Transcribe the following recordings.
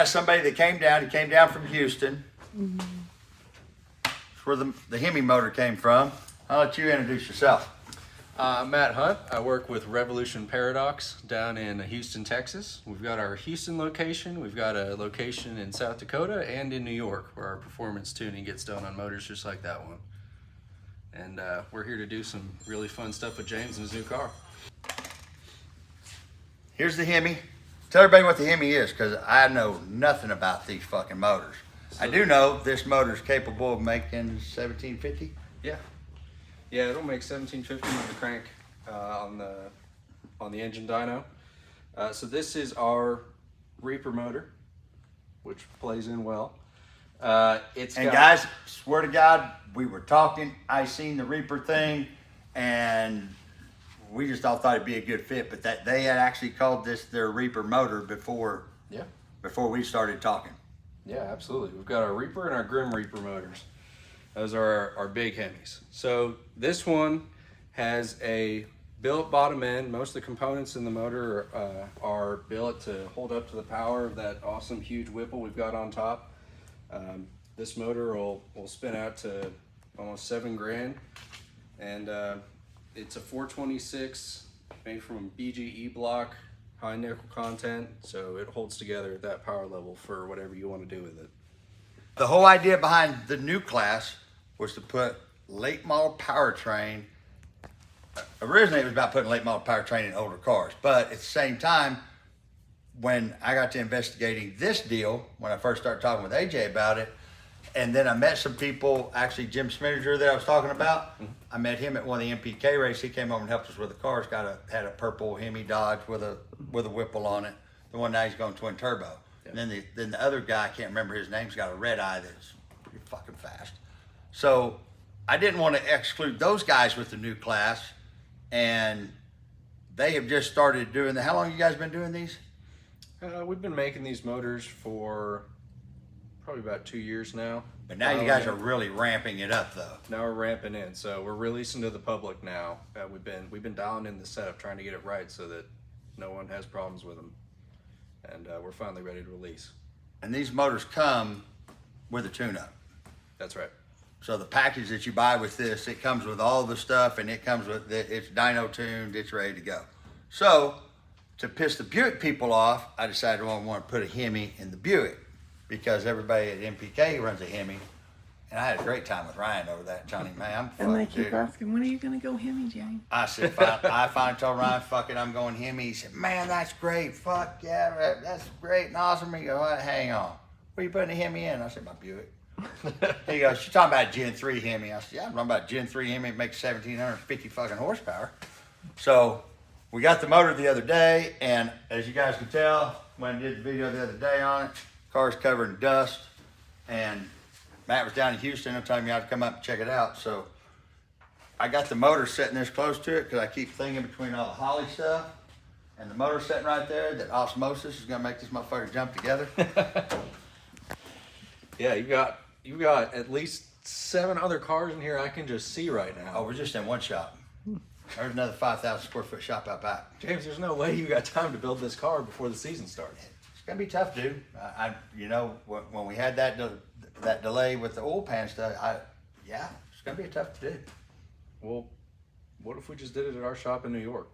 got somebody that came down. He came down from Houston. That's where the Hemi motor came from. I'll let you introduce yourself. I'm Matt Hunt. I work with Revolution Paradox down in Houston, Texas. We've got our Houston location. We've got a location in South Dakota and in New York where our performance tuning gets done on motors just like that one. And we're here to do some really fun stuff with James and his new car. Here's the Hemi. Tell everybody what the Hemi is, because I know nothing about these fucking motors. I do know this motor is capable of making 1750. Yeah, it'll make 1750 with the crank on the engine dyno. So this is our Reaper motor, which plays in well. Guys, swear to God, we were talking. I seen the Reaper thing, and we just all thought it'd be a good fit. But that they had actually called this their Reaper motor before we started talking. Yeah, absolutely. We've got our Reaper and our Grim Reaper motors. Those are our big Hemis. So this one has a billet bottom end. Most of the components in the motor are billet to hold up to the power of that awesome huge Whipple we've got on top. This motor will spin out to almost 7 grand, and it's a 426 made from BGE block, high nickel content, so it holds together at that power level for whatever you want to do with it. The whole idea behind the new class was to put late model powertrain. Originally, it was about putting late model powertrain in older cars, but at the same time, when I got to investigating this deal, when I first started talking with AJ about it, and then I met some people, actually Jim Smininger that I was talking about. I met him at one of the MPK races. He came over and helped us with the cars. Had a purple Hemi Dodge with a Whipple on it. The one now he's going twin turbo. And then the other guy, I can't remember his name, he's got a red eye that's pretty fucking fast. So I didn't want to exclude those guys with the new class, and they have just started doing the. How long have you guys been doing these? We've been making these motors for probably about 2 years now. But now you guys are really ramping it up, though. Now we're ramping in, so we're releasing to the public now. We've been dialing in the setup, trying to get it right so that no one has problems with them, and we're finally ready to release. And these motors come with a tune-up. That's right. So the package that you buy with this, it comes with all the stuff, and it comes with it's dyno tuned, it's ready to go. So to piss the Buick people off, I decided I want to put a Hemi in the Buick, because everybody at MPK runs a Hemi, and I had a great time with Ryan over that. Johnny, man, and they keep asking, when are you going to go Hemi, Jane? I said, I finally told Ryan, fuck it, I'm going Hemi. He said, man, that's great. Fuck yeah, that's great and awesome. He goes, hang on. What are you putting a Hemi in? I said, my Buick. He goes, she's talking about Gen 3 Hemi. I said, yeah, I'm talking about Gen 3 Hemi. It makes 1,750 fucking horsepower. So we got the motor the other day, and as you guys can tell, when I did the video the other day on it, car's covered in dust, and Matt was down in Houston and told me I had to come up and check it out. So I got the motor sitting this close to it because I keep thinking between all the holly stuff and the motor sitting right there that osmosis is gonna make this motherfucker jump together. Yeah, you got at least 7 other cars in here I can just see right now. Oh, we're just in one shop. There's another 5,000 square foot shop out back. James, there's no way you got time to build this car before the season starts. It's gonna be tough, dude. When we had that delay with the oil pan stuff, it's gonna be tough to do. Well, what if we just did it at our shop in New York?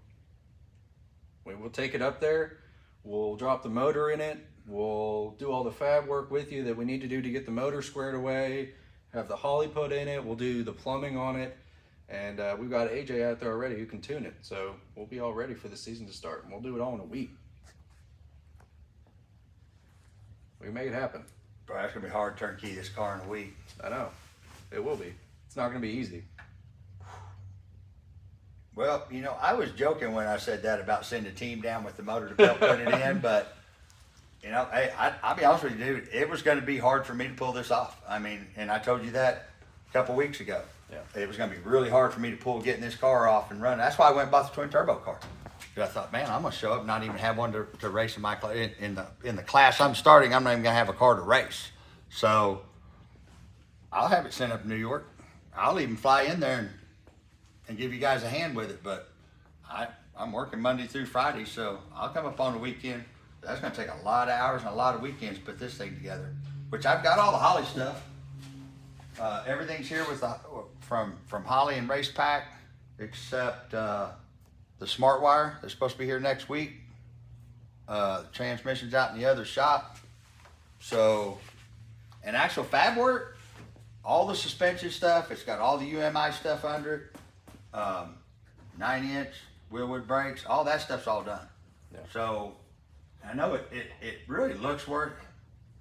We'll take it up there, we'll drop the motor in it, we'll do all the fab work with you that we need to do to get the motor squared away, have the holly put in it, we'll do the plumbing on it, and we've got AJ out there already who can tune it, so we'll be all ready for the season to start, and we'll do it all in a week. We can make it happen. Bro, that's gonna be hard to turnkey this car in a week. I know. It will be. It's not gonna be easy. Well, I was joking when I said that about sending a team down with the motor to help put it in, but hey, I'll be honest with you, dude, it was gonna be hard for me to pull this off. I mean, and I told you that a couple weeks ago. Yeah. It was gonna be really hard for me to getting this car off and running. That's why I went and bought the twin turbo car. I thought, man, I'm gonna show up and not even have one to race in my in the class I'm starting. I'm not even gonna have a car to race. So I'll have it sent up to New York. I'll even fly in there and give you guys a hand with it. But I'm working Monday through Friday, so I'll come up on the weekend. That's gonna take a lot of hours and a lot of weekends to put this thing together. Which I've got all the Holly stuff. Everything's here with from Holly and Race Pack, except the smart wire. They're supposed to be here next week. The transmission's out in the other shop. So, and actual fab work, all the suspension stuff. It's got all the UMI stuff under it. 9-inch wheelwood brakes. All that stuff's all done. Yeah. So, I know it really looks worth.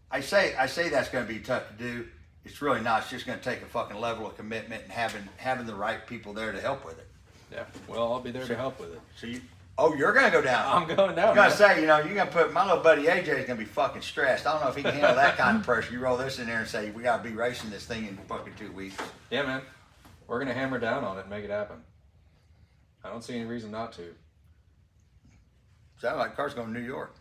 I say that's going to be tough to do. It's really not. It's just going to take a fucking level of commitment and having the right people there to help with it. Yeah. Well, I'll be there to help with it. So you're going to go down. I'm going down. I was going to say, you're going to put my little buddy AJ is going to be fucking stressed. I don't know if he can handle that kind of pressure. You roll this in there and say we got to be racing this thing in fucking 2 weeks. Yeah, man. We're gonna hammer down on it and make it happen. I don't see any reason not to. Sounds like the car's going to New York.